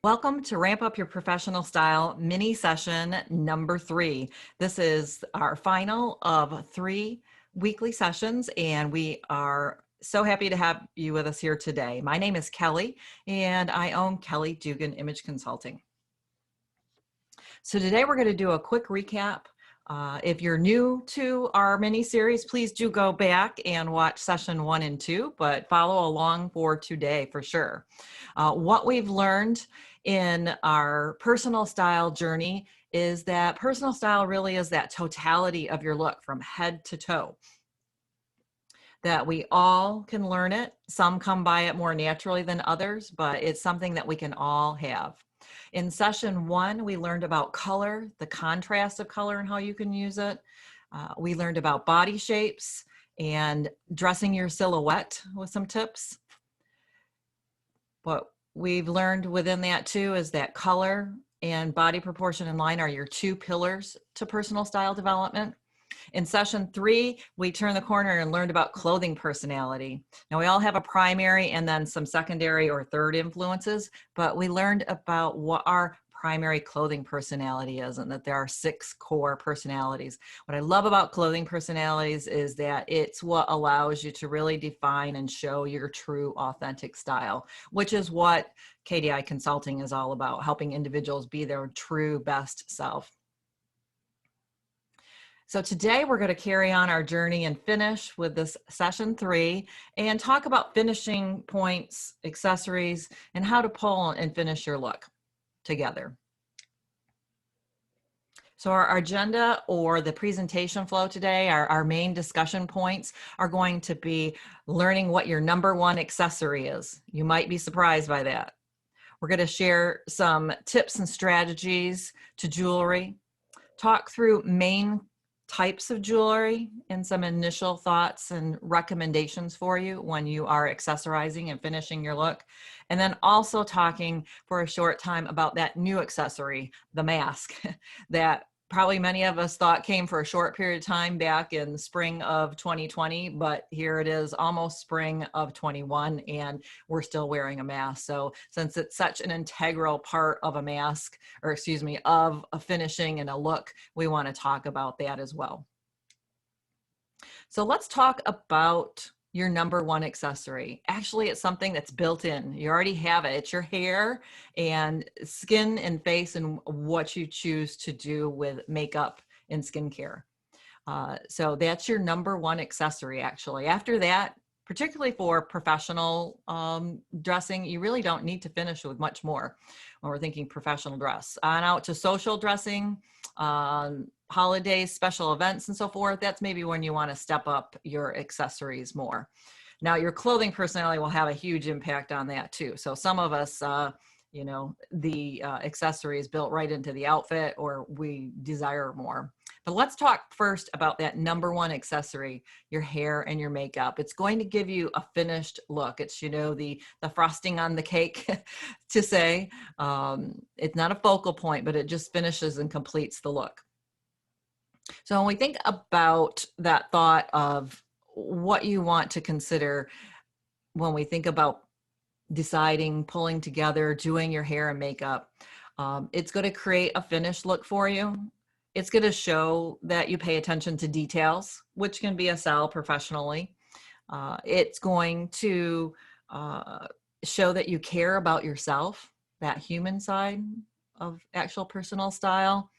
Welcome to Ramp Up Your Professional Style mini session number 3. This is our final of 3 weekly sessions, and we are so happy to have you with us here today. My name is Kelly, and I own Kelly Dugan Image Consulting. So today we're going to do a quick recap. If you're new to our mini series, please do go back and watch session 1 and 2, but follow along for today for sure. What we've learned in our personal style journey is that personal style really is that totality of your look from head to toe. That we all can learn it. Some come by it more naturally than others, but it's something that we can all have. In session 1, we learned about color, the contrast of color and how you can use it. We learned about body shapes and dressing your silhouette with some tips. What we've learned within that too is that color and body proportion and line are your 2 pillars to personal style development. In session 3, we turned the corner and learned about clothing personality. Now, we all have a primary and then some secondary or third influences, but we learned about what our primary clothing personality is and that there are 6 core personalities. What I love about clothing personalities is that it's what allows you to really define and show your true authentic style, which is what KDI Consulting is all about, helping individuals be their true best self. So today we're going to carry on our journey and finish with this session 3 and talk about finishing points, accessories, and how to pull and finish your look together. So our agenda or the presentation flow today, our main discussion points are going to be learning what your number 1 accessory is. You might be surprised by that. We're going to share some tips and strategies to jewelry, talk through main types of jewelry and some initial thoughts and recommendations for you when you are accessorizing and finishing your look. And then also talking for a short time about that new accessory, the mask, that probably many of us thought came for a short period of time back in the spring of 2020, but here it is almost spring of 21 and we're still wearing a mask. So since it's such an integral part of a mask, or excuse me, of a finishing and a look, we want to talk about that as well. So let's talk about your number 1 accessory. Actually, it's something that's built in. You already have it. It's your hair and skin and face and what you choose to do with makeup and skincare. So that's your number 1 accessory, actually. After that, particularly for professional dressing, you really don't need to finish with much more when we're thinking professional dress. On out to social dressing, holidays, special events, and so forth, that's maybe when you want to step up your accessories more. Now, your clothing personality will have a huge impact on that too. So some of us, the accessory is built right into the outfit or we desire more. But let's talk first about that number 1 accessory, your hair and your makeup. It's going to give you a finished look. It's, the frosting on the cake to say. It's not a focal point, but it just finishes and completes the look. So when we think about that thought of what you want to consider when we think about deciding, pulling together, doing your hair and makeup, it's going to create a finished look for you. It's going to show that you pay attention to details, which can be a sell professionally. It's going to show that you care about yourself, that human side of actual personal style.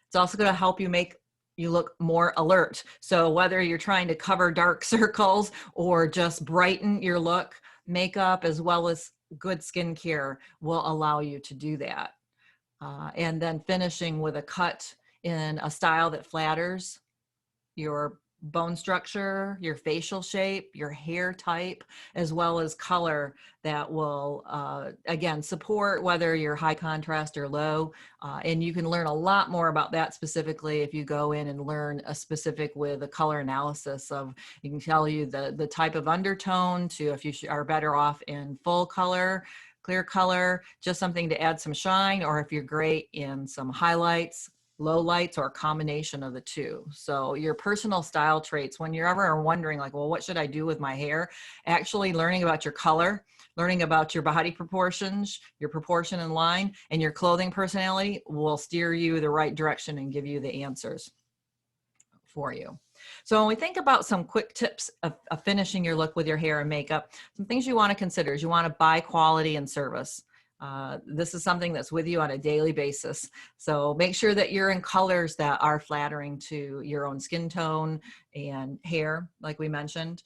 It's also going to help you make you look more alert. So whether you're trying to cover dark circles or just brighten your look, makeup as well as good skincare will allow you to do that. And then finishing with a cut in a style that flatters your bone structure, your facial shape, your hair type, as well as color that will, again, support whether you're high contrast or low. And you can learn a lot more about that specifically if you go in and learn a specific with a color analysis of, you can tell you the type of undertone to if you are better off in full color, clear color, just something to add some shine, or if you're great in some highlights, low lights, or a combination of the 2. So your personal style traits, when you're ever wondering like, well, what should I do with my hair? Actually learning about your color, Learning about your body proportions, your proportion and line, and your clothing personality will steer you the right direction and give you the answers for you. So when we think about some quick tips of finishing your look with your hair and makeup, some things you want to consider is you want to buy quality and service. This is something that's with you on a daily basis. So make sure that you're in colors that are flattering to your own skin tone and hair, like we mentioned.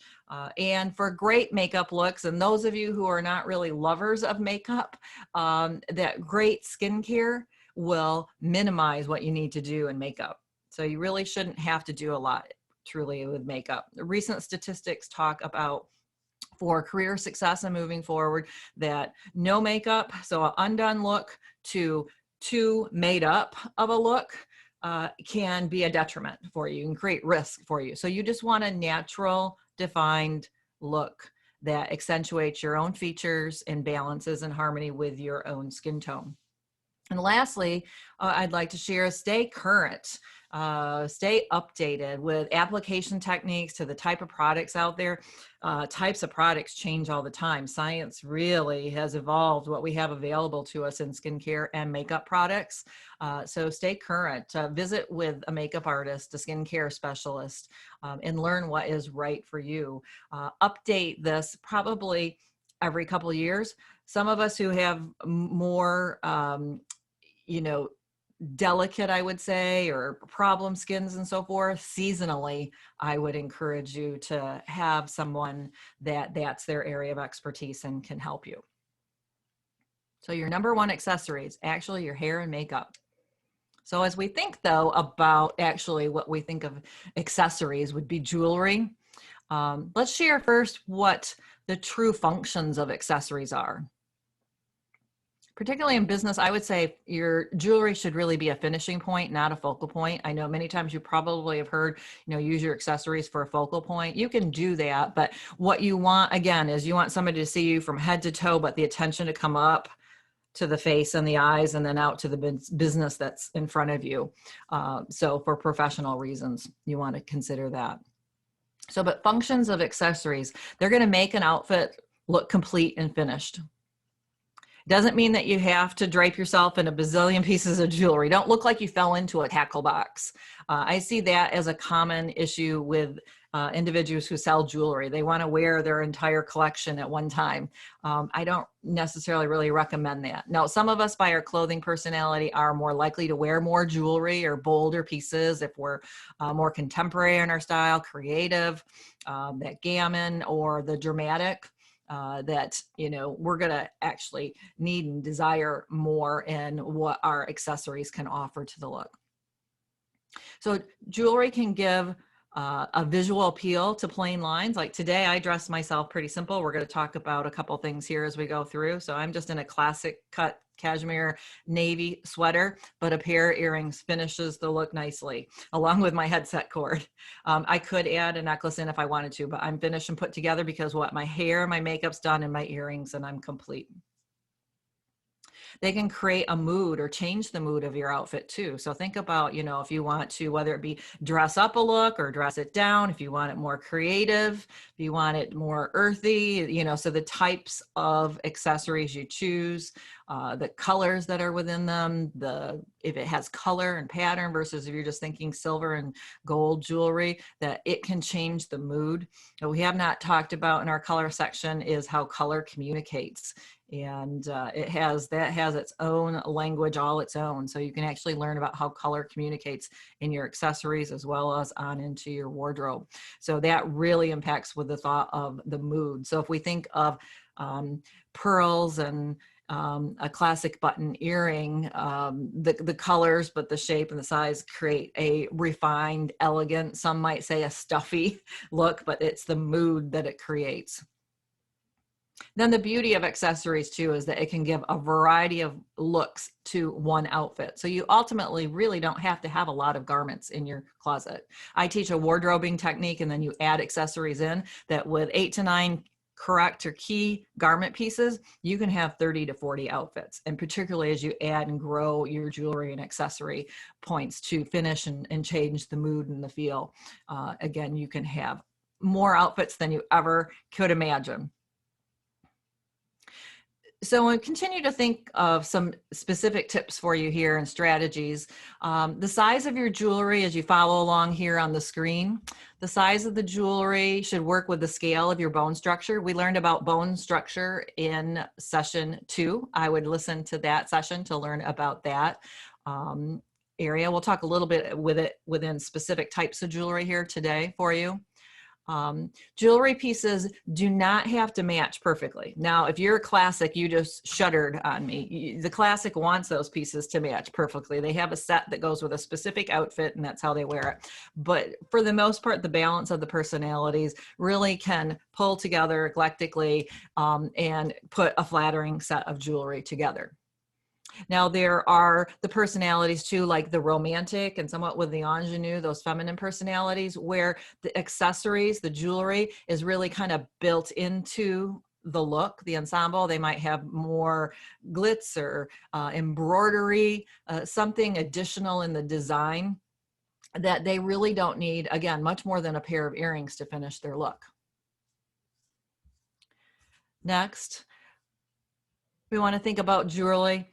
And for great makeup looks, and those of you who are not really lovers of makeup, that great skincare will minimize what you need to do in makeup. So you really shouldn't have to do a lot truly with makeup. Recent statistics talk about for career success and moving forward that no makeup, so an undone look to too made up of a look can be a detriment for you and create risk for you. So you just want a natural defined look that accentuates your own features and balances in harmony with your own skin tone. And lastly, I'd like to share, stay current. Stay updated with application techniques to the type of products out there. Types of products change all the time. Science really has evolved what we have available to us in skincare and makeup products. So stay current. Visit with a makeup artist, a skincare specialist, and learn what is right for you. Update this probably every couple of years. Some of us who have more, delicate, I would say, or problem skins and so forth, seasonally, I would encourage you to have someone that's their area of expertise and can help you. So your number one accessory is actually your hair and makeup. So as we think though about actually what we think of accessories would be jewelry. Let's share first what the true functions of accessories are. Particularly in business, I would say your jewelry should really be a finishing point, not a focal point. I know many times you probably have heard, use your accessories for a focal point. You can do that, but what you want, again, is you want somebody to see you from head to toe, but the attention to come up to the face and the eyes and then out to the business that's in front of you. So for professional reasons, you want to consider that. So, but functions of accessories, they're going to make an outfit look complete and finished. Doesn't mean that you have to drape yourself in a bazillion pieces of jewelry. Don't look like you fell into a tackle box. I see that as a common issue with individuals who sell jewelry. They want to wear their entire collection at one time. I don't necessarily really recommend that. Now, some of us by our clothing personality are more likely to wear more jewelry or bolder pieces if we're more contemporary in our style, creative, that gammon or the dramatic. That we're going to actually need and desire more in what our accessories can offer to the look. So jewelry can give a visual appeal to plain lines. Like today I dressed myself pretty simple. We're going to talk about a couple things here as we go through. So I'm just in a classic cut cashmere navy sweater, but a pair of earrings finishes the look nicely along with my headset cord. I could add a necklace in if I wanted to, but I'm finished and put together because my hair, my makeup's done, and my earrings, and I'm complete. They can create a mood or change the mood of your outfit too. So think about, if you want to, whether it be dress up a look or dress it down, if you want it more creative, if you want it more earthy, so the types of accessories you choose, the colors that are within them, if it has color and pattern versus if you're just thinking silver and gold jewelry, that it can change the mood. What we have not talked about in our color section is how color communicates. And that has its own language all its own. So you can actually learn about how color communicates in your accessories as well as on into your wardrobe. So that really impacts with the thought of the mood. So if we think of pearls and a classic button earring, the colors, but the shape and the size create a refined, elegant, some might say a stuffy look, but it's the mood that it creates. Then the beauty of accessories too is that it can give a variety of looks to one outfit. So you ultimately really don't have to have a lot of garments in your closet. I teach a wardrobing technique and then you add accessories in that with 8 to 9 correct or key garment pieces, you can have 30 to 40 outfits. And particularly as you add and grow your jewelry and accessory points to finish and change the mood and the feel. Again, you can have more outfits than you ever could imagine. So I continue to think of some specific tips for you here and strategies. The size of your jewelry as you follow along here on the screen, the size of the jewelry should work with the scale of your bone structure. We learned about bone structure in session 2. I would listen to that session to learn about that area. We'll talk a little bit with it within specific types of jewelry here today for you. Jewelry pieces do not have to match perfectly. Now, if you're a classic, you just shuddered on me. The classic wants those pieces to match perfectly. They have a set that goes with a specific outfit, and that's how they wear it. But for the most part, the balance of the personalities really can pull together eclectically and put a flattering set of jewelry together. Now, there are the personalities too, like the romantic and somewhat with the ingenue, those feminine personalities, where the accessories, the jewelry is really kind of built into the look, the ensemble. They might have more glitz or embroidery, something additional in the design that they really don't need, again, much more than a pair of earrings to finish their look. Next, we want to think about jewelry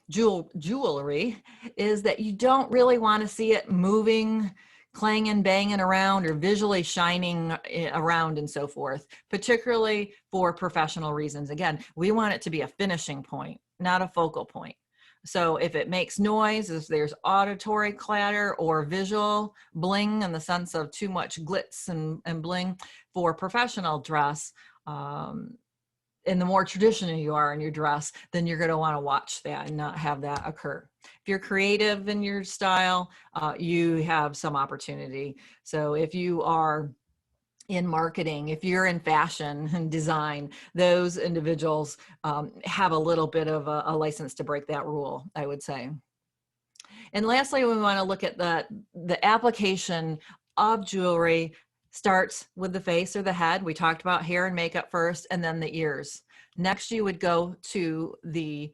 is that you don't really want to see it moving, clanging, banging around, or visually shining around and so forth, particularly for professional reasons. Again, we want it to be a finishing point, not a focal point. So if it makes noise, if there's auditory clatter or visual bling in the sense of too much glitz and bling for professional dress, and the more traditional you are in your dress, then you're going to want to watch that and not have that occur. If you're creative in your style, you have some opportunity. So if you are in marketing, if you're in fashion and design, those individuals have a little bit of a license to break that rule, I would say. And lastly, we want to look at the application of jewelry starts with the face or the head. We talked about hair and makeup first, and then the ears. Next, you would go to the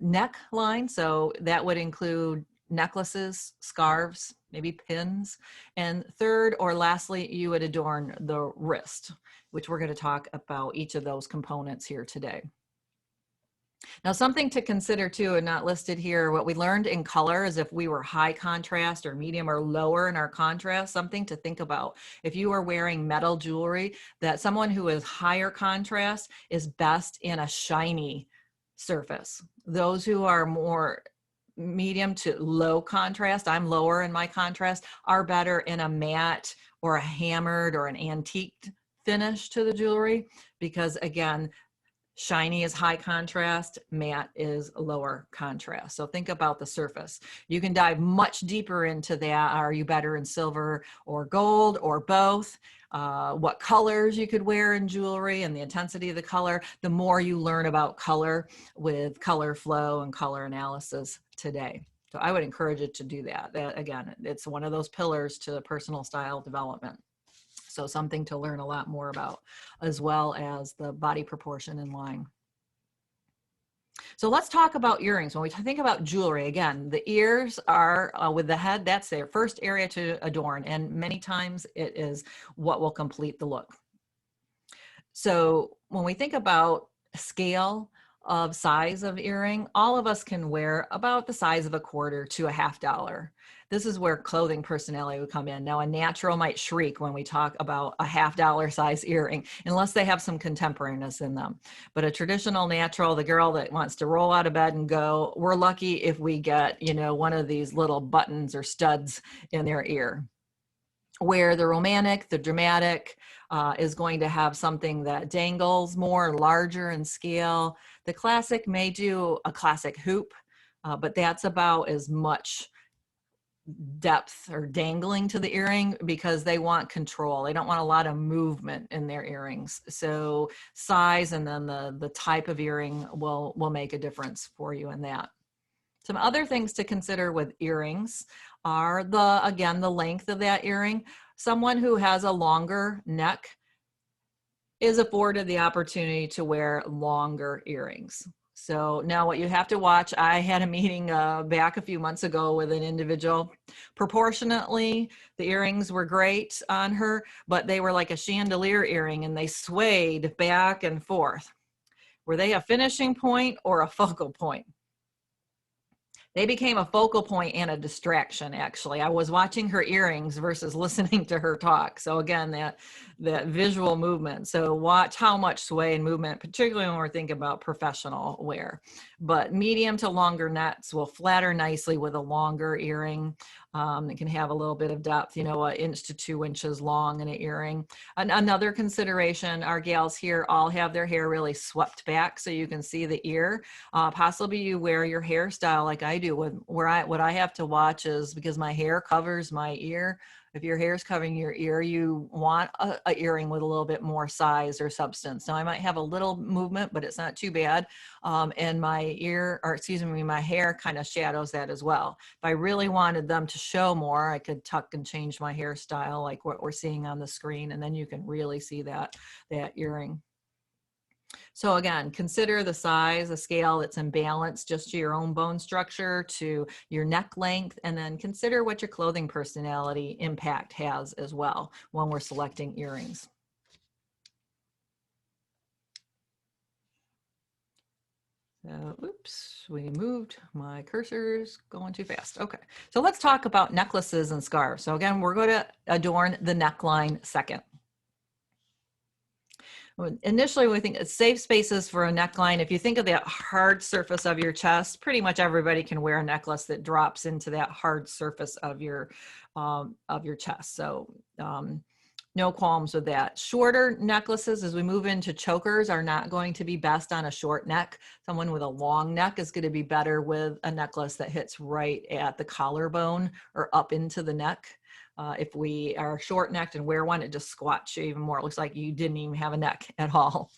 neck line. So that would include necklaces, scarves, maybe pins. And third or lastly, you would adorn the wrist, which we're going to talk about each of those components here today. Now, something to consider too, and not listed here, what we learned in color is if we were high contrast or medium or lower in our contrast, something to think about. If you are wearing metal jewelry, that someone who is higher contrast is best in a shiny surface. Those who are more medium to low contrast, I'm lower in my contrast, are better in a matte or a hammered or an antiqued finish to the jewelry, because again, shiny is high contrast, matte is lower contrast. So think about the surface. You can dive much deeper into that. Are you better in silver or gold or both? What colors you could wear in jewelry and the intensity of the color. The more you learn about color with color flow and color analysis today. So I would encourage you to do that. Again, it's one of those pillars to personal style development. So something to learn a lot more about, as well as the body proportion and line. So let's talk about earrings. When we think about jewelry, again, the ears are with the head, that's their first area to adorn. And many times it is what will complete the look. So when we think about scale of size of earring, all of us can wear about the size of a quarter to a $50. This is where clothing personality would come in. Now, a natural might shriek when we talk about a $50 size earring, unless they have some contemporaneous in them. But a traditional natural, the girl that wants to roll out of bed and go, we're lucky if we get, one of these little buttons or studs in their ear. Where the romantic, the dramatic is going to have something that dangles more, larger in scale. The classic may do a classic hoop, but that's about as much depth or dangling to the earring because they want control. They don't want a lot of movement in their earrings. So size and then the type of earring will make a difference for you in that. Some other things to consider with earrings are the length of that earring. Someone who has a longer neck is afforded the opportunity to wear longer earrings. So now what you have to watch, I had a meeting back a few months ago with an individual. Proportionately, the earrings were great on her, but they were like a chandelier earring and they swayed back and forth. Were they a finishing point or a focal point? They became a focal point and a distraction, actually. I was watching her earrings versus listening to her talk. So again, that visual movement. So watch how much sway and movement, particularly when we're thinking about professional wear. But medium to longer nets will flatter nicely with a longer earring. It can have a little bit of depth, an inch to 2 inches long in an earring. Another consideration, our gals here all have their hair really swept back so you can see the ear. Possibly you wear your hairstyle like I do. What I have to watch is, because my hair covers my ear, if your hair is covering your ear, you want a earring with a little bit more size or substance. Now I might have a little movement, but it's not too bad. And my my hair kind of shadows that as well. If I really wanted them to show more, I could tuck and change my hairstyle like what we're seeing on the screen, and then you can really see that earring. So again, consider the size, a scale that's in balance just to your own bone structure, to your neck length, and then consider what your clothing personality impact has as well when we're selecting earrings. Oops, we moved, my cursor's going too fast. Okay, so let's talk about necklaces and scarves. So again, we're going to adorn the neckline second. Initially, we think it's safe spaces for a neckline. If you think of that hard surface of your chest, pretty much everybody can wear a necklace that drops into that hard surface of your chest. So no qualms with that. Shorter necklaces, as we move into chokers, are not going to be best on a short neck. Someone with a long neck is going to be better with a necklace that hits right at the collarbone or up into the neck. If we are short necked and wear one, it just squats you even more. It looks like you didn't even have a neck at all.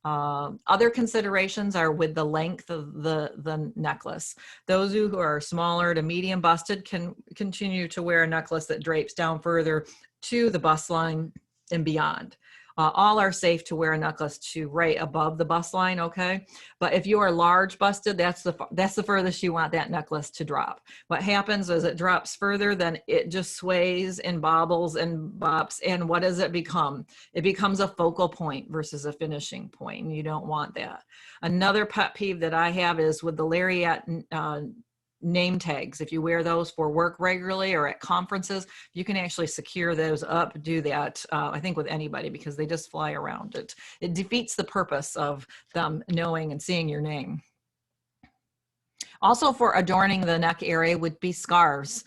Other considerations are with the length of the necklace. Those who are smaller to medium busted can continue to wear a necklace that drapes down further to the bust line and beyond. All are safe to wear a necklace to right above the bust line, okay? But if you are large busted, that's the furthest you want that necklace to drop. What happens is it drops further, then it just sways and bobbles and bops, and what does it become? It becomes a focal point versus a finishing point, and you don't want that. Another pet peeve that I have is with the lariat name tags. If you wear those for work regularly or at conferences, you can actually secure those up. Do that, I think, with anybody, because they just fly around. It defeats the purpose of them knowing and seeing your name. Also, for adorning the neck area would be scarves.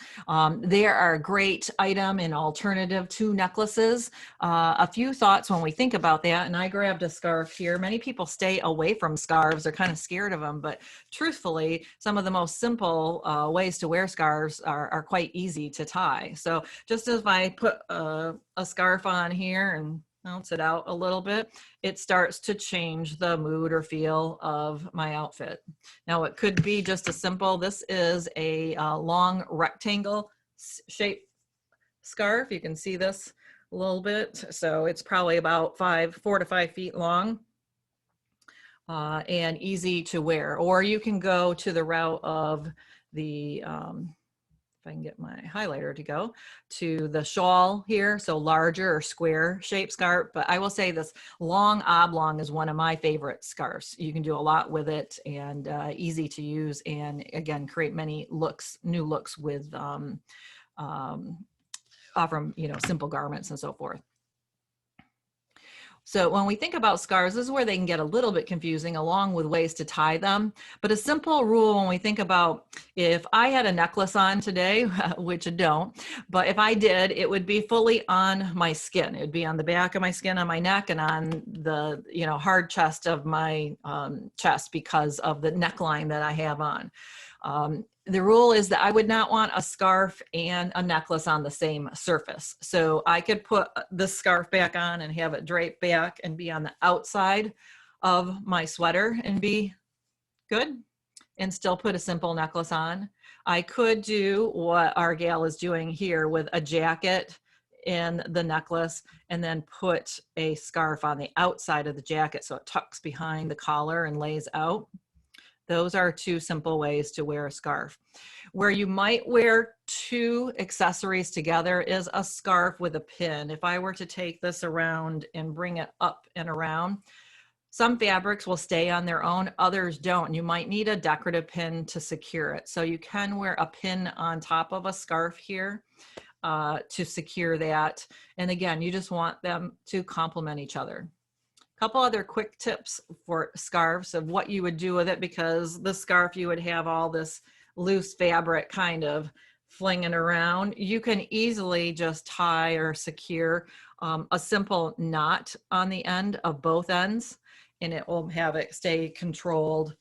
They are a great item and alternative to necklaces. A few thoughts when we think about that, and I grabbed a scarf here. Many people stay away from scarves. They're kind of scared of them, but truthfully, some of the most simple ways to wear scarves are quite easy to tie. So just as I put a scarf on here and bounce it out a little bit, it starts to change the mood or feel of my outfit. Now it could be just a simple, this is a long rectangle shape scarf. You can see this a little bit. So it's probably about 4 to 5 feet long and easy to wear. Or you can go to the route of the, if I can get my highlighter to go to the shawl here. So larger or square shaped scarf, but I will say this long oblong is one of my favorite scarves. You can do a lot with it, and easy to use. And again, create many looks, new looks with from, simple garments and so forth. So when we think about scarves, this is where they can get a little bit confusing, along with ways to tie them. But a simple rule when we think about, if I had a necklace on today, which I don't, but if I did, it would be fully on my skin. It would be on the back of my skin, on my neck, and on the hard chest of my chest, because of the neckline that I have on. The rule is that I would not want a scarf and a necklace on the same surface. So I could put the scarf back on and have it drape back and be on the outside of my sweater and be good, and still put a simple necklace on. I could do what our gal is doing here with a jacket in the necklace, and then put a scarf on the outside of the jacket so it tucks behind the collar and lays out. Those are two simple ways to wear a scarf. Where you might wear two accessories together is a scarf with a pin. If I were to take this around and bring it up and around, Some fabrics will stay on their own, others don't. You might need a decorative pin to secure it. So you can wear a pin on top of a scarf here to secure that. And again, you just want them to complement each other. A couple other quick tips for scarves of what you would do with it, because the scarf, you would have all this loose fabric kind of flinging around. You can easily just tie or secure a simple knot on the end of both ends, and it will have it stay controlled.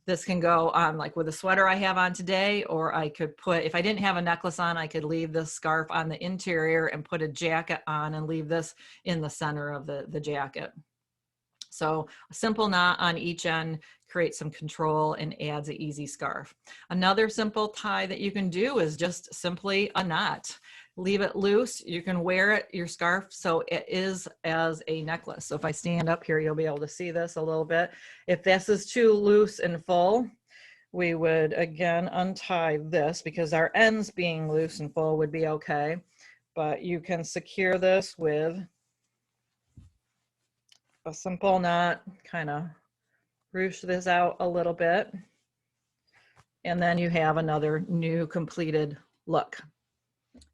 This can go on like with a sweater I have on today, or I could put, if I didn't have a necklace on, I could leave this scarf on the interior and put a jacket on and leave this in the center of the jacket. So a simple knot on each end creates some control and adds an easy scarf. Another simple tie that you can do is just simply a knot. Leave it loose. You can wear it, your scarf, so it is as a necklace. So if I stand up here, you'll be able to see this a little bit. If this is too loose and full, we would again untie this, because our ends being loose and full would be okay. But you can secure this with a simple knot, kind of ruche this out a little bit, and then you have another new completed look.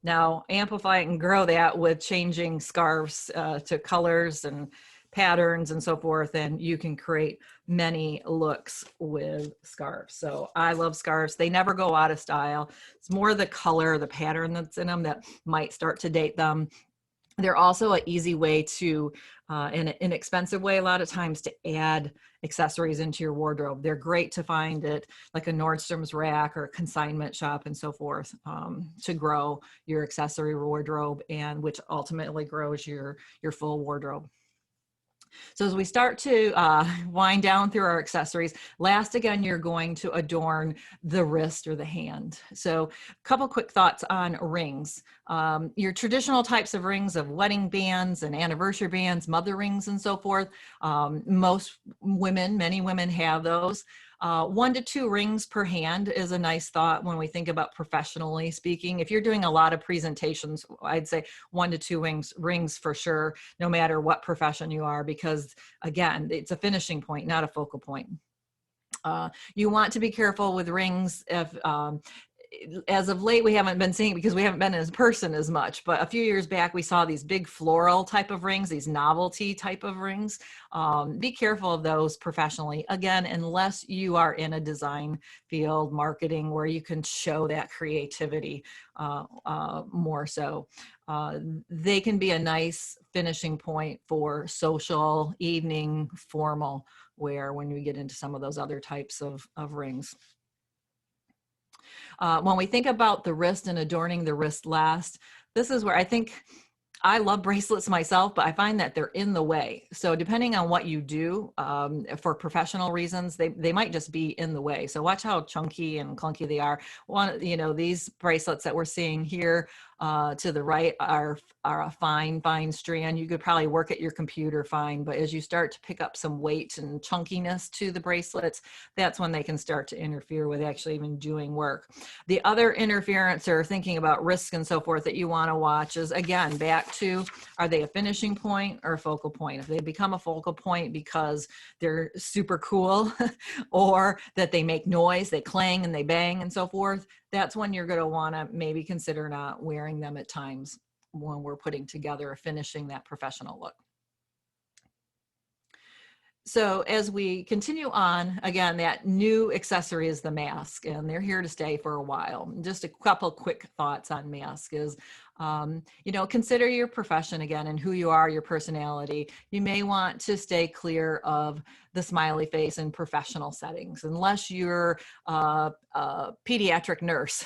Now amplify and grow that with changing scarves to colors and patterns and so forth, and you can create many looks with scarves. So I love scarves. They never go out of style. It's more the color, the pattern that's in them that might start to date them. They're also an easy way to, in an inexpensive way, a lot of times, to add accessories into your wardrobe. They're great to find at like a Nordstrom's rack or a consignment shop and so forth, to grow your accessory wardrobe, and which ultimately grows your full wardrobe. So as we start to wind down through our accessories, last again, you're going to adorn the wrist or the hand. So a couple quick thoughts on rings. Your traditional types of rings of wedding bands and anniversary bands, mother rings and so forth. Most women, many women have those. 1 to 2 rings per hand is a nice thought when we think about professionally speaking. If you're doing a lot of presentations, I'd say 1 to 2 rings for sure, no matter what profession you are, because again, it's a finishing point, not a focal point. You want to be careful with rings if, as of late, we haven't been seeing, because we haven't been in person as much, but a few years back, we saw these big floral type of rings, these novelty type of rings. Be careful of those professionally, again, unless you are in a design field, marketing, where you can show that creativity more so. They can be a nice finishing point for social, evening, formal wear when we get into some of those other types of rings. When we think about the wrist and adorning the wrist last, this is where I think I love bracelets myself, but I find that they're in the way. So depending on what you do for professional reasons, they might just be in the way. So watch how chunky and clunky they are. These bracelets that we're seeing here to the right are a fine strand. You could probably work at your computer fine, but as you start to pick up some weight and chunkiness to the bracelets, that's when they can start to interfere with actually even doing work. The other interference, or thinking about risk and so forth, that you want to watch is, again, back to, are they a finishing point or a focal point? If they become a focal point because they're super cool or that they make noise, they clang and they bang and so forth, that's when you're going to want to maybe consider not wearing them at times when we're putting together or finishing that professional look. So as we continue on, again, that new accessory is the mask, and they're here to stay for a while. Just a couple quick thoughts on mask is, consider your profession again and who you are, your personality. You may want to stay clear of the smiley face in professional settings, unless you're a pediatric nurse.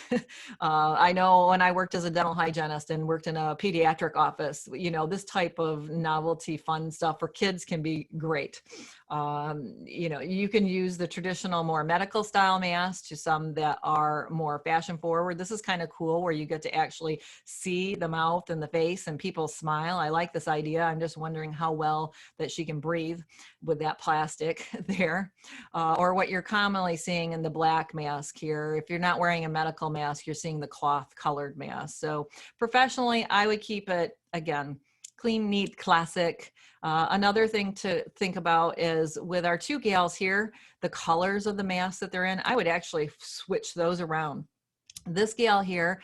I know when I worked as a dental hygienist and worked in a pediatric office, this type of novelty, fun stuff for kids can be great. You can use the traditional, more medical style masks to some that are more fashion forward. This is kind of cool, where you get to actually see the mouth and the face and people smile. I like this idea. I'm just wondering how well that she can breathe with that plastic there, or what you're commonly seeing in the black mask here. If you're not wearing a medical mask, you're seeing the cloth colored mask. So professionally, I would keep it, again, clean, neat, classic. Another thing to think about is with our two gals here, the colors of the masks that they're in, I would actually switch those around. This gal here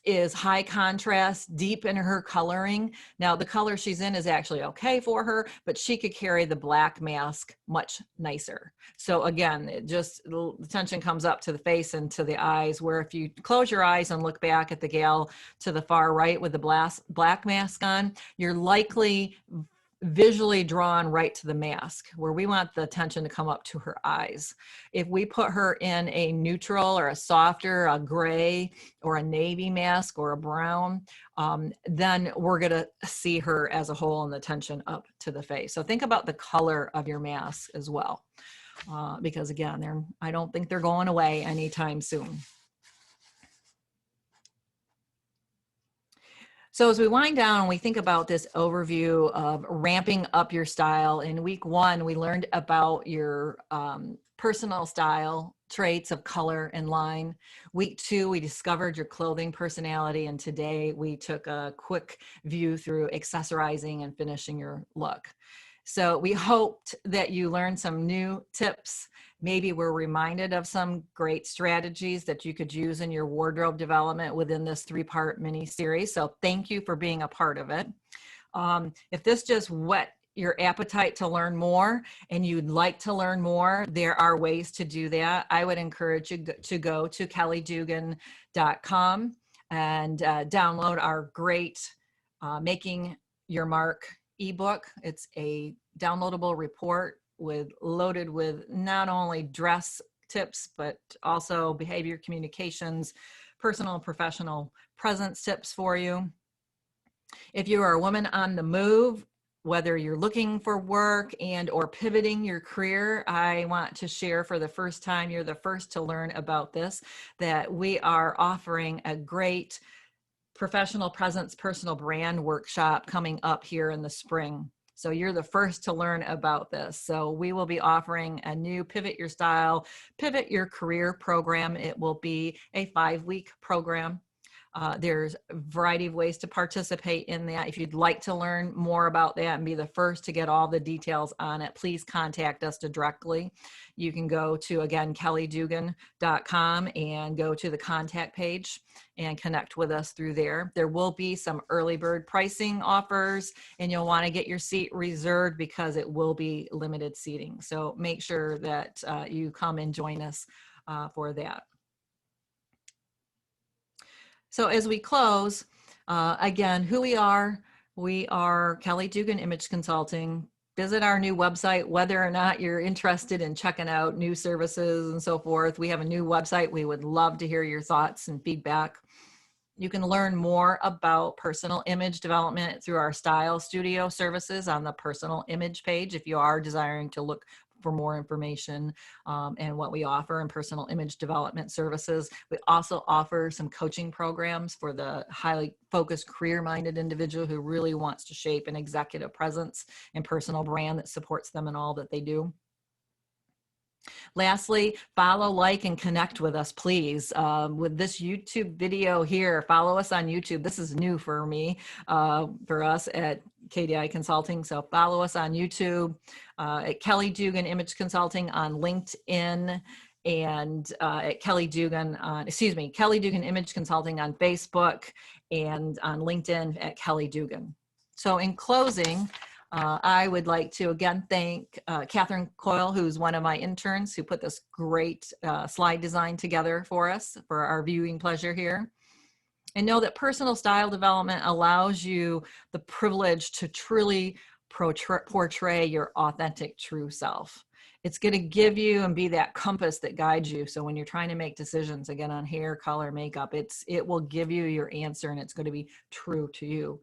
is high contrast, deep in her coloring. Now the color she's in is actually okay for her, but she could carry the black mask much nicer. So again, the tension comes up to the face and to the eyes, where if you close your eyes and look back at the gal to the far right with the black mask on, you're likely visually drawn right to the mask, where we want the attention to come up to her eyes. If we put her in a neutral or a softer, a gray or a navy mask or a brown, then we're going to see her as a whole and the tension up to the face. So think about the color of your mask as well, because again, I don't think they're going away anytime soon. So as we wind down and we think about this overview of ramping up your style, in week 1, we learned about your personal style traits of color and line. Week 2, we discovered your clothing personality. And today we took a quick view through accessorizing and finishing your look. So we hoped that you learned some new tips. Maybe we're reminded of some great strategies that you could use in your wardrobe development within this 3-part mini series. So thank you for being a part of it. If this just whet your appetite to learn more and you'd like to learn more, there are ways to do that. I would encourage you to go to kellydugan.com and download our great Making Your Mark ebook. It's a downloadable report loaded with not only dress tips, but also behavior communications, personal and professional presence tips for you. If you are a woman on the move, whether you're looking for work and or pivoting your career, I want to share for the first time, you're the first to learn about this, that we are offering a great professional presence, personal brand workshop coming up here in the spring. So you're the first to learn about this. So we will be offering a new Pivot Your Style, Pivot Your Career program. It will be a 5-week program. There's a variety of ways to participate in that. If you'd like to learn more about that and be the first to get all the details on it, please contact us directly. You can go to, again, kellydugan.com and go to the contact page and connect with us through there. There will be some early bird pricing offers, and you'll want to get your seat reserved because it will be limited seating. So make sure that you come and join us for that. So as we close, again, who we are Kelly Dugan Image Consulting. Visit our new website, whether or not you're interested in checking out new services and so forth. We have a new website. We would love to hear your thoughts and feedback. You can learn more about personal image development through our Style Studio services on the personal image page if you are desiring to look for more information and what we offer in personal image development services. We also offer some coaching programs for the highly focused, career-minded individual who really wants to shape an executive presence and personal brand that supports them in all that they do. Lastly, follow, like, and connect with us, please. With this YouTube video here, follow us on YouTube. This is new for me, for us at KDI Consulting. So follow us on YouTube, at Kelly Dugan Image Consulting on LinkedIn, and at Kelly Dugan Image Consulting on Facebook, and on LinkedIn at Kelly Dugan. So in closing, I would like to again thank Catherine Coyle, who's one of my interns, who put this great slide design together for us for our viewing pleasure here. And know that personal style development allows you the privilege to truly portray your authentic true self. It's going to give you and be that compass that guides you. So when you're trying to make decisions, again, on hair, color, makeup, it will give you your answer, and it's going to be true to you.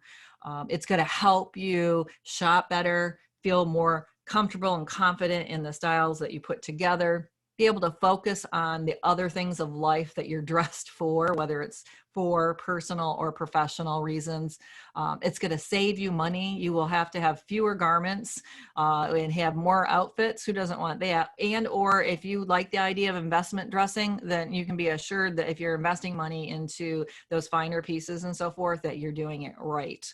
It's going to help you shop better, feel more comfortable and confident in the styles that you put together, be able to focus on the other things of life that you're dressed for, whether it's for personal or professional reasons. It's going to save you money. You will have to have fewer garments and have more outfits. Who doesn't want that? And or if you like the idea of investment dressing, then you can be assured that if you're investing money into those finer pieces and so forth, that you're doing it right.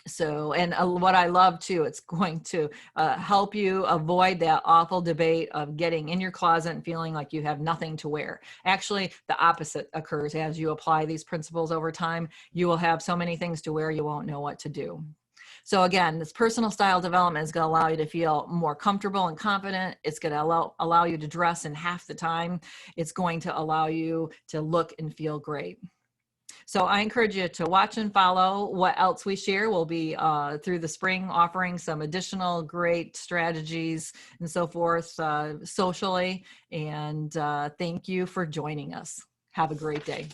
So, and what I love too, it's going to help you avoid that awful debate of getting in your closet and feeling like you have nothing to wear. Actually, the opposite occurs as you apply these principles over time. You will have so many things to wear, you won't know what to do. So again, this personal style development is going to allow you to feel more comfortable and confident. It's going to allow you to dress in half the time. It's going to allow you to look and feel great. So I encourage you to watch and follow what else we share. We'll be through the spring offering some additional great strategies and so forth socially. And thank you for joining us. Have a great day.